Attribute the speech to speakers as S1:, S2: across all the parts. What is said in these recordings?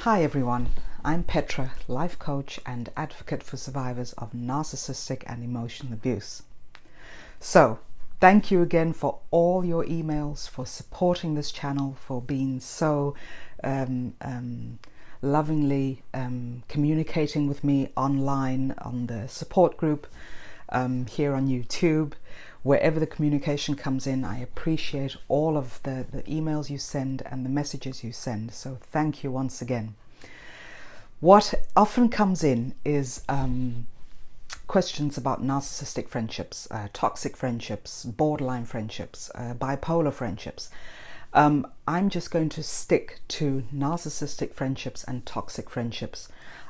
S1: Hi everyone, I'm Petra, life coach and advocate for survivors of narcissistic and emotional abuse. So, thank you again for all your emails, for supporting this channel, for being so lovingly communicating with me online on the support group here on YouTube. Wherever the communication comes in, I appreciate all of the emails you send and the messages you send. So thank you once again. What often comes in is questions about narcissistic friendships, toxic friendships, borderline friendships, bipolar friendships. I'm just going to stick to narcissistic friendships and toxic friendships.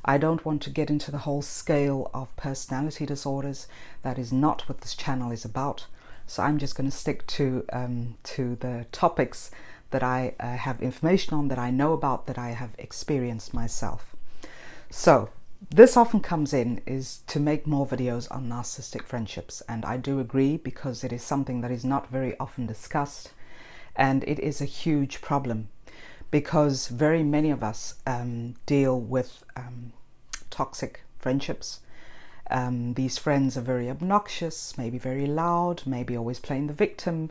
S1: I don't want to get into the whole scale of personality disorders. That is not what this channel is about. So I'm just going to stick to the topics that I have information on, that I know about, that I have experienced myself. So this often comes in is to make more videos on narcissistic friendships, and I do agree, because it is something that is not very often discussed, and it is a huge problem because very many of us deal with toxic friendships. These friends are very obnoxious, maybe very loud, maybe always playing the victim.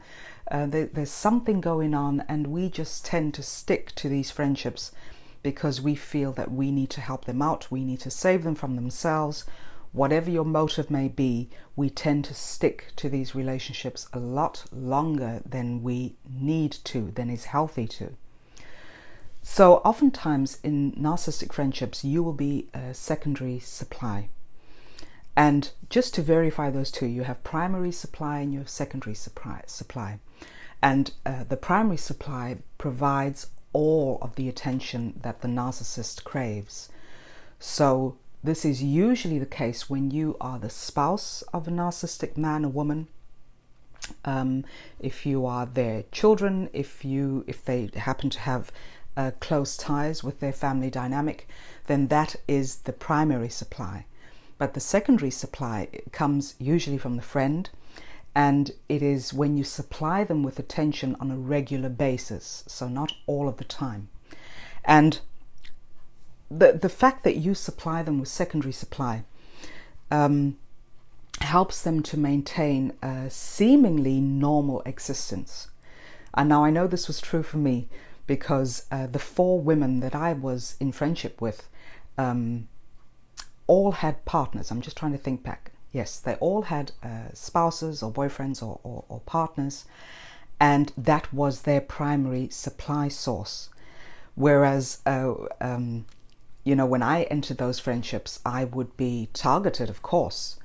S1: There's something going on, and we just tend to stick to these friendships because we feel that we need to help them out, we need to save them from themselves. Whatever your motive may be, we tend to stick to these relationships a lot longer than we need to, than is healthy to. So oftentimes in narcissistic friendships, you will be a secondary supply. And just to verify those two, you have primary supply and you have secondary supply. And the primary supply provides all of the attention that the narcissist craves. So this is usually the case when you are the spouse of a narcissistic man or woman. If you are their children, if they happen to have close ties with their family dynamic, then that is the primary supply. But the secondary supply comes usually from the friend, and it is when you supply them with attention on a regular basis, so not all of the time. And the fact that you supply them with secondary supply helps them to maintain a seemingly normal existence. And now I know this was true for me, because the 4 women that I was in friendship with all had partners. I'm just trying to think back. Yes, they all had spouses or boyfriends or partners, and that was their primary supply source. Whereas when I entered those friendships, I would be targeted, of course,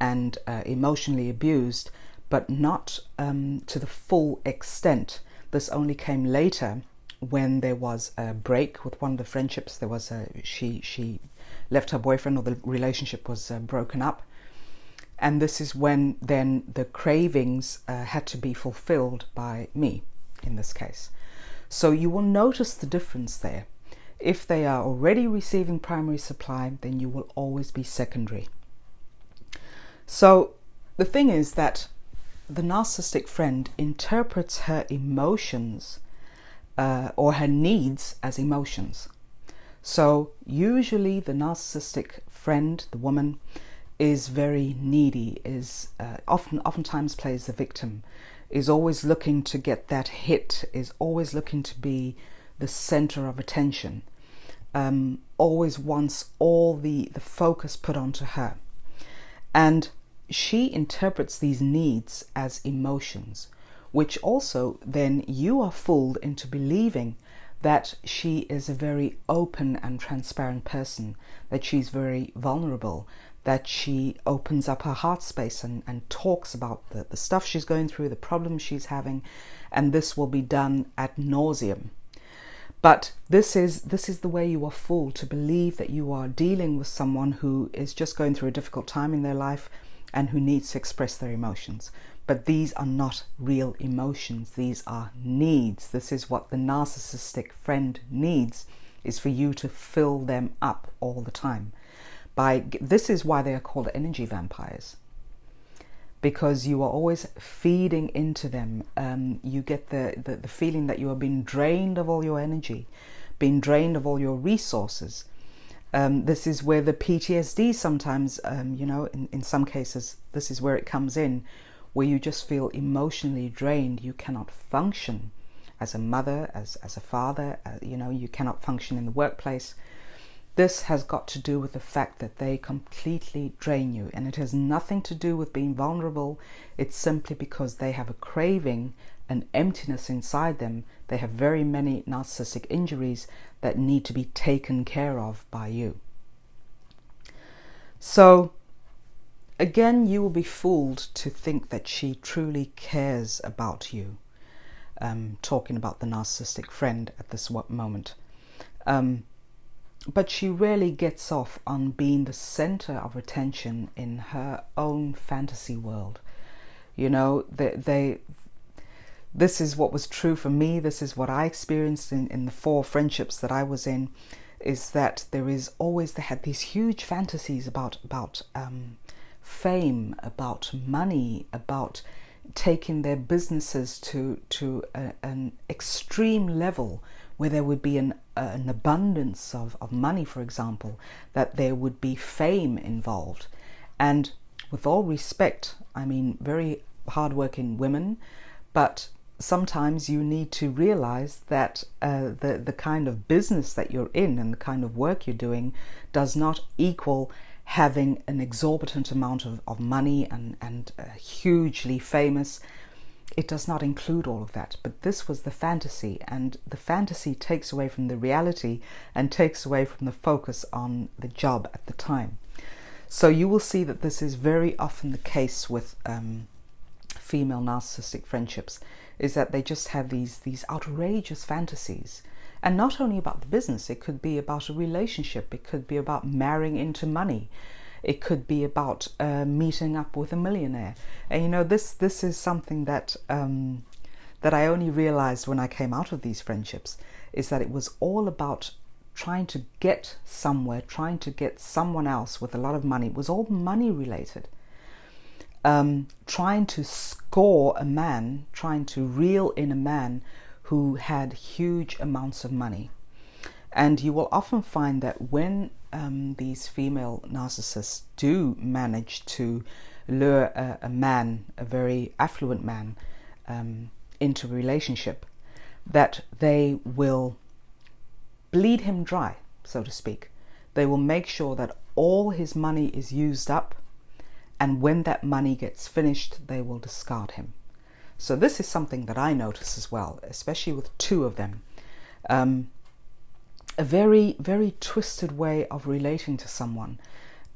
S1: and emotionally abused, but not to the full extent. This only came later, when there was a break with one of the friendships. There was she left her boyfriend, or the relationship was broken up, and this is when then the cravings had to be fulfilled by me in this case. So you will notice the difference there. If they are already receiving primary supply, then you will always be secondary. So the thing is that the narcissistic friend interprets her emotions or her needs as emotions. So usually the narcissistic friend, the woman, is very needy, is oftentimes plays the victim, is always looking to get that hit, is always looking to be the center of attention, always wants all the focus put onto her. And she interprets these needs as emotions, which also then you are fooled into believing that she is a very open and transparent person, that she's very vulnerable, that she opens up her heart space and talks about the stuff she's going through, the problems she's having, and this will be done ad nauseum. But this is the way you are fooled to believe that you are dealing with someone who is just going through a difficult time in their life and who needs to express their emotions. But these are not real emotions. These are needs. This is what the narcissistic friend needs, is for you to fill them up all the time. This is why they are called energy vampires, because you are always feeding into them. You get the feeling that you are being drained of all your energy been drained of all your resources. This is where the PTSD sometimes, in some cases, this is where it comes in, where you just feel emotionally drained. You cannot function as a mother, as a father, you cannot function in the workplace. This has got to do with the fact that they completely drain you, and it has nothing to do with being vulnerable. It's simply because they have a craving, an emptiness inside them. They have very many narcissistic injuries that need to be taken care of by you. So again, you will be fooled to think that she truly cares about you. Talking about the narcissistic friend at this moment. But she really gets off on being the center of attention in her own fantasy world. This is what was true for me. This is what I experienced in the 4 friendships that I was in, is that they had these huge fantasies about fame, about money, about taking their businesses to an extreme level, where there would be an abundance of money, for example, that there would be fame involved. And with all respect, I mean, very hardworking women, but sometimes you need to realize that the kind of business that you're in and the kind of work you're doing does not equal having an exorbitant amount of money and hugely famous. It does not include all of that. But this was the fantasy, and the fantasy takes away from the reality and takes away from the focus on the job at the time. So you will see that this is very often the case with female narcissistic friendships, is that they just have these outrageous fantasies. And not only about the business, it could be about a relationship, it could be about marrying into money, it could be about meeting up with a millionaire. And this is something that that I only realized when I came out of these friendships, is that it was all about trying to get somewhere, trying to get someone else with a lot of money. It was all money related. Trying to score a man, trying to reel in a man who had huge amounts of money. And you will often find that when these female narcissists do manage to lure a man, a very affluent man, into a relationship, that they will bleed him dry, so to speak. They will make sure that all his money is used up, and when that money gets finished, they will discard him. So this is something that I notice as well, especially with 2 of them. A very, very twisted way of relating to someone.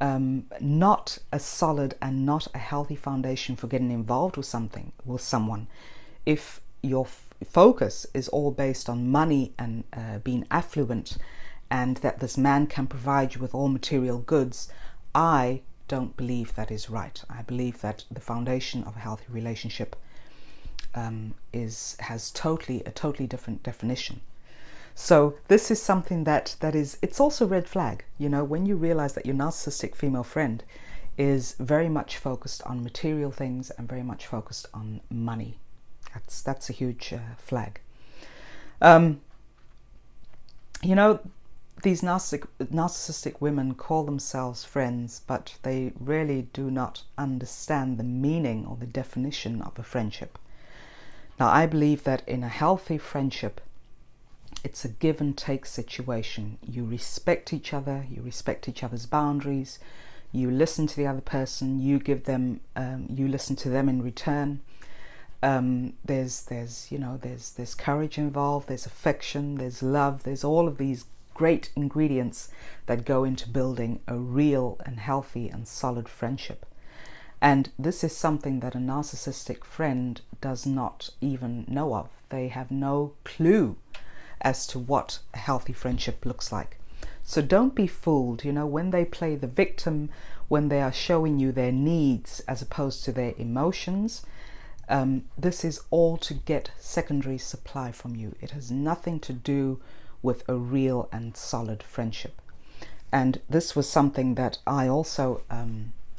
S1: Not a solid and not a healthy foundation for getting involved with someone. If your focus is all based on money and being affluent, and that this man can provide you with all material goods, I don't believe that is right. I believe that the foundation of a healthy relationship has a totally different definition. So this is something it's also red flag. When you realize that your narcissistic female friend is very much focused on material things and very much focused on money. That's a huge flag. These narcissistic women call themselves friends, but they really do not understand the meaning or the definition of a friendship. Now, I believe that in a healthy friendship, it's a give and take situation. You respect each other, you respect each other's boundaries, you listen to the other person, you listen to them in return. There's courage involved, there's affection, there's love, there's all of these great ingredients that go into building a real and healthy and solid friendship. And this is something that a narcissistic friend does not even know of. They have no clue as to what a healthy friendship looks like. So don't be fooled, when they play the victim, when they are showing you their needs as opposed to their emotions. This is all to get secondary supply from you. It has nothing to do with a real and solid friendship. And this was something that I also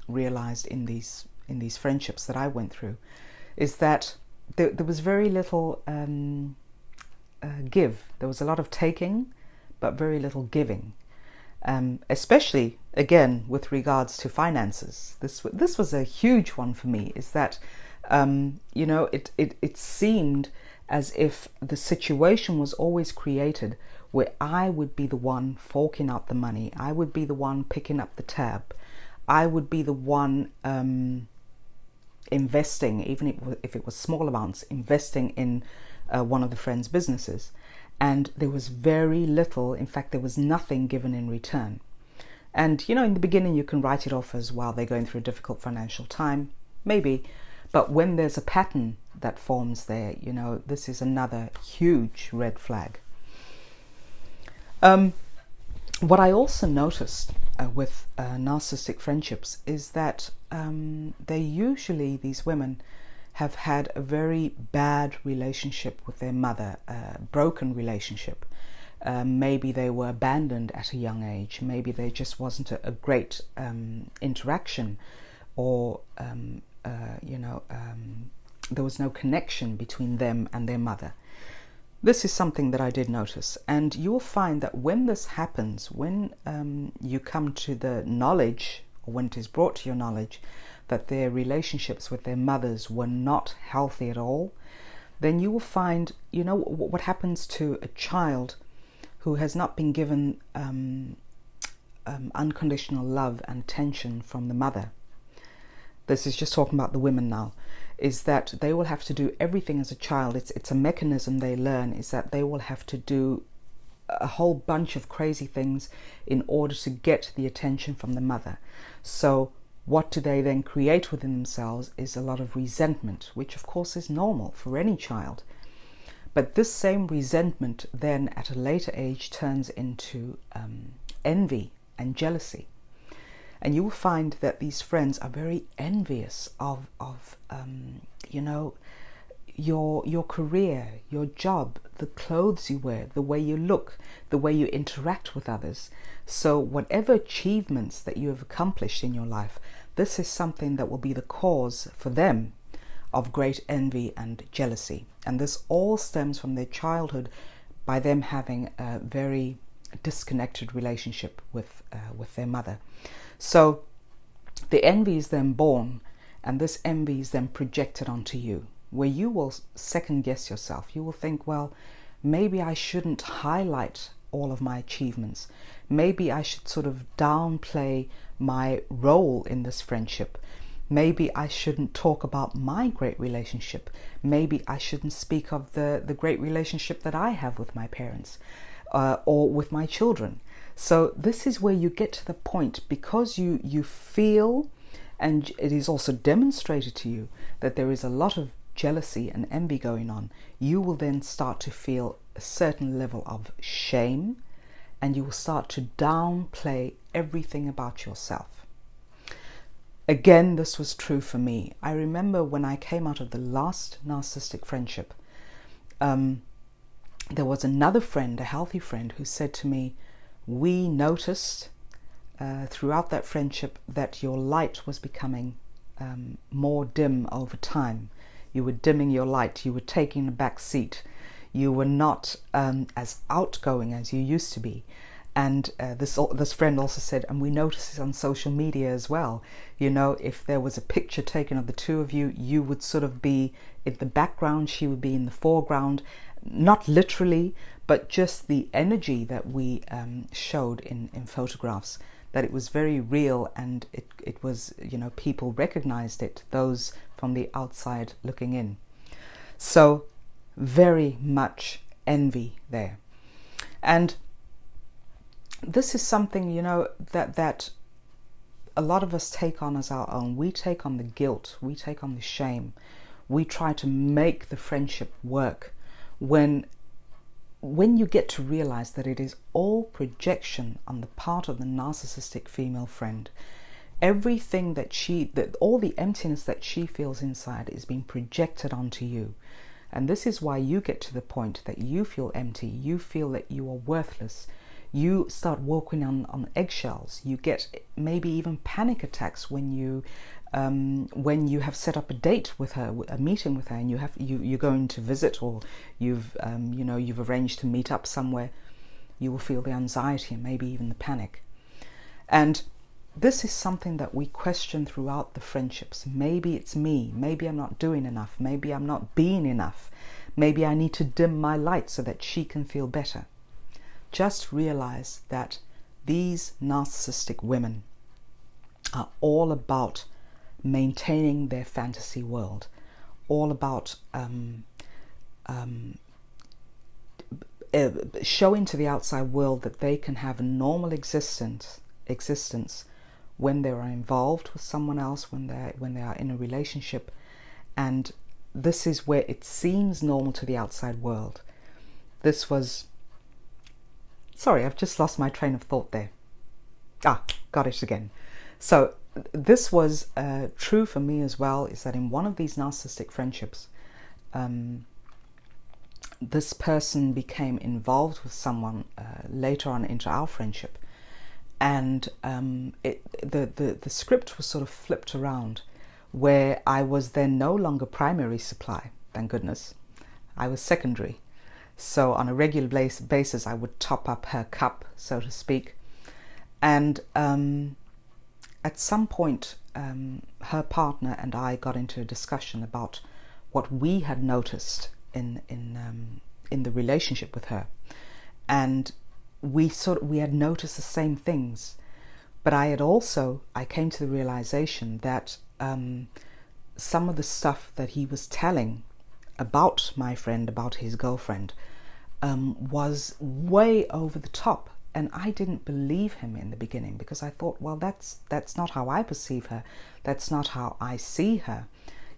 S1: realized in these friendships that I went through, is that there was very little give. There was a lot of taking, but very little giving. Especially, again, with regards to finances. This was a huge one for me, is that, it seemed as if the situation was always created where I would be the one forking out the money. I would be the one picking up the tab. I would be the one investing, even if it was small amounts, investing in one of the friends' businesses. And there was very little, in fact, there was nothing given in return. And, in the beginning, you can write it off as, well, they're going through a difficult financial time, maybe. But when there's a pattern that forms there, this is another huge red flag. What I also noticed with narcissistic friendships is that these women have had a very bad relationship with their mother, a broken relationship. Maybe they were abandoned at a young age. Maybe there just wasn't a great interaction, or there was no connection between them and their mother. This is something that I did notice, and you'll find that when this happens, when you come to the knowledge, or when it is brought to your knowledge, that their relationships with their mothers were not healthy at all, then you will find, what happens to a child who has not been given unconditional love and attention from the mother. This is just talking about the women now. Is that they will have to do everything as a child. It's a mechanism they learn, is that they will have to do a whole bunch of crazy things in order to get the attention from the mother. So what do they then create within themselves is a lot of resentment, which of course is normal for any child. But this same resentment then at a later age turns into envy and jealousy. And you will find that these friends are very envious of your career, your job, the clothes you wear, the way you look, the way you interact with others. So whatever achievements that you have accomplished in your life, this is something that will be the cause for them of great envy and jealousy. And this all stems from their childhood, by them having a very disconnected relationship with their mother. So the envy is then born, and this envy is then projected onto you, where you will second guess yourself. You will think, well, maybe I shouldn't highlight all of my achievements. Maybe I should sort of downplay my role in this friendship. Maybe I shouldn't talk about my great relationship. Maybe I shouldn't speak of the great relationship that I have with my parents or with my children. So this is where you get to the point, because you feel, and it is also demonstrated to you, that there is a lot of jealousy and envy going on. You will then start to feel a certain level of shame, and you will start to downplay everything about yourself. Again, this was true for me. I remember when I came out of the last narcissistic friendship, there was another friend, a healthy friend, who said to me, we noticed throughout that friendship that your light was becoming more dim over time. You were dimming your light. You were taking a back seat. You were not as outgoing as you used to be. And this friend also said, and we noticed this on social media as well. If there was a picture taken of the two of you, you would sort of be in the background. She would be in the foreground. Not literally, but just the energy that we showed in photographs, that it was very real, and it was, people recognized it, those from the outside looking in. So very much envy there. And this is something, that a lot of us take on as our own. We take on the guilt, we take on the shame. We try to make the friendship work, when you get to realize that it is all projection on the part of the narcissistic female friend. Everything that all the emptiness that she feels inside is being projected onto you. And this is why you get to the point that you feel empty, you feel that you are worthless. You start walking on eggshells. You get maybe even panic attacks when you have set up a date with her, a meeting with her, and you're going to visit, or you've arranged to meet up somewhere. you will feel the anxiety and maybe even the panic. And this is something that we question throughout the friendships. Maybe it's me. Maybe I'm not doing enough. Maybe I'm not being enough. Maybe I need to dim my light so that she can feel better. Just realize that these narcissistic women are all about maintaining their fantasy world, all about showing to the outside world that they can have a normal existence when they are involved with someone else, when they are in a relationship. And this is where it seems normal to the outside world. This was... Sorry, I've just lost my train of thought there. Got it again. So this was true for me as well, is that in one of these narcissistic friendships, this person became involved with someone later on into our friendship. And the script was sort of flipped around, where I was then no longer primary supply, thank goodness. I was secondary. So on a regular basis, I would top up her cup, so to speak. And at some point, her partner and I got into a discussion about what we had noticed in the relationship with her. And we had noticed the same things, but I came to the realization that some of the stuff that he was telling about my friend, about his girlfriend, was way over the top, and I didn't believe him in the beginning, because I thought, well, that's not how I perceive her, that's not how I see her.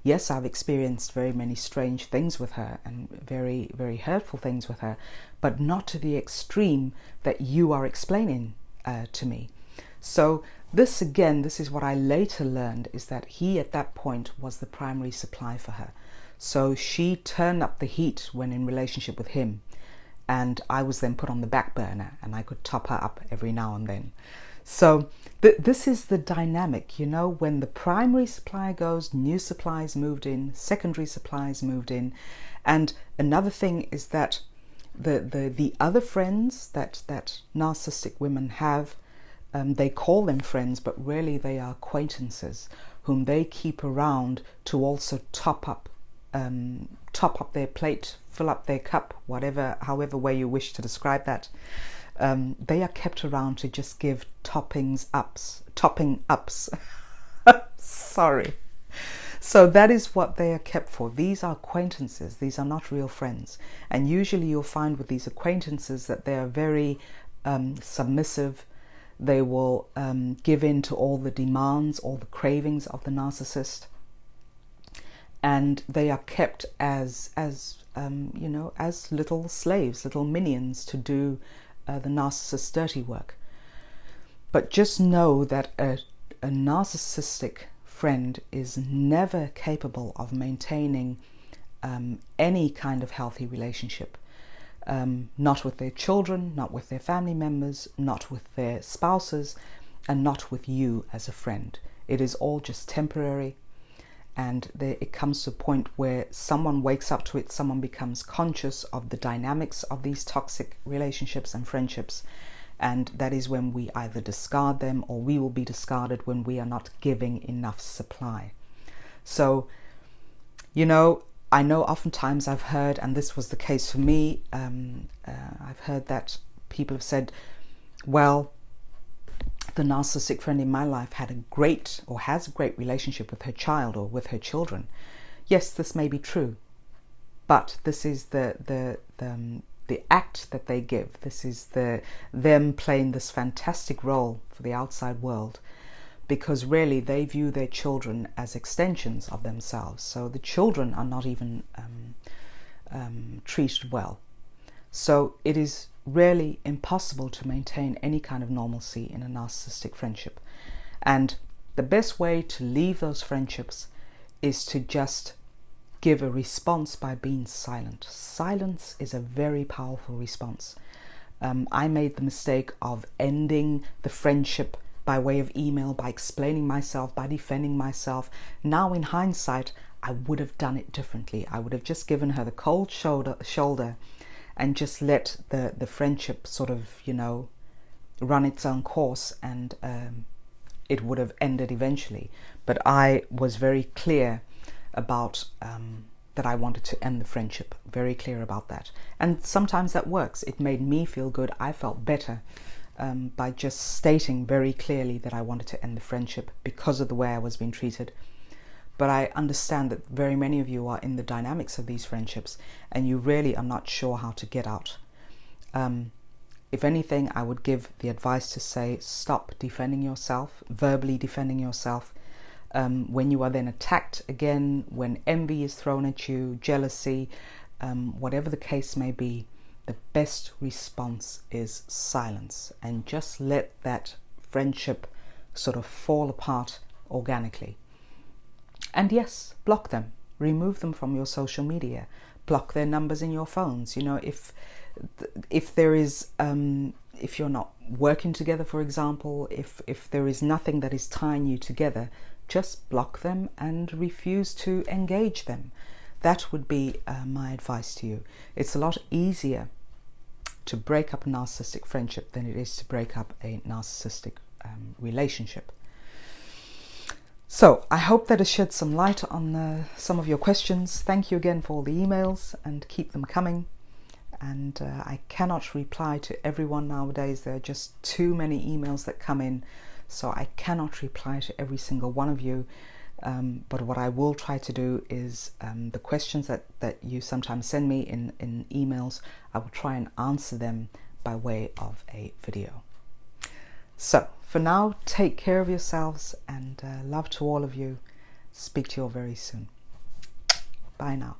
S1: Yes, I've experienced very many strange things with her and very, very hurtful things with her, but not to the extreme that you are explaining to me. So this is what I later learned, is that he at that point was the primary supply for her. So she turned up the heat when in relationship with him, and I was then put on the back burner, and I could top her up every now and then. So this is the dynamic, when the primary supply goes, new supplies moved in, secondary supplies moved in. And another thing is that the other friends that narcissistic women have, they call them friends, but really they are acquaintances whom they keep around to also top up their plate, fill up their cup, however way you wish to describe that. They are kept around to just give topping ups. Sorry. So that is what they are kept for. These are acquaintances. These are not real friends. And usually you'll find with these acquaintances that they are very submissive. They will give in to all the demands, all the cravings of the narcissist. And they are kept as little slaves, little minions to do the narcissist's dirty work. But just know that a narcissistic friend is never capable of maintaining any kind of healthy relationship. Not with their children, not with their family members, not with their spouses, and not with you as a friend. It is all just temporary. And it comes to a point where someone wakes up to it, someone becomes conscious of the dynamics of these toxic relationships and friendships. And that is when we either discard them, or we will be discarded when we are not giving enough supply. So, I know oftentimes I've heard, and this was the case for me, I've heard that people have said, well, the narcissistic friend in my life has a great relationship with her child or with her children. Yes, this may be true, but this is the act that they give. This is them playing this fantastic role for the outside world, because really they view their children as extensions of themselves. So the children are not even treated well. So it is really impossible to maintain any kind of normalcy in a narcissistic friendship. And the best way to leave those friendships is to just give a response by being silent. Silence is a very powerful response. I made the mistake of ending the friendship by way of email, by explaining myself, by defending myself. Now in hindsight, I would have done it differently. I would have just given her the cold shoulder and just let the friendship sort of, you know, run its own course, and it would have ended eventually. But I was very clear about that I wanted to end the friendship, very clear about that. And sometimes that works. It made me feel good. I felt better by just stating very clearly that I wanted to end the friendship because of the way I was being treated. But I understand that very many of you are in the dynamics of these friendships and you really are not sure how to get out. If anything, I would give the advice to say, stop defending yourself, verbally defending yourself. When you are then attacked again, when envy is thrown at you, jealousy, whatever the case may be, the best response is silence, and just let that friendship sort of fall apart organically. And yes, block them, remove them from your social media, block their numbers in your phones. You know, if there is, if you're not working together, for example, if there is nothing that is tying you together, just block them and refuse to engage them. That would be my advice to you. It's a lot easier to break up a narcissistic friendship than it is to break up a narcissistic relationship. So I hope that has shed some light on some of your questions. Thank you again for all the emails, and keep them coming. And I cannot reply to everyone nowadays. There are just too many emails that come in, so I cannot reply to every single one of you. But what I will try to do is the questions that you sometimes send me in emails, I will try and answer them by way of a video. So for now, take care of yourselves, and love to all of you. Speak to you all very soon. Bye now.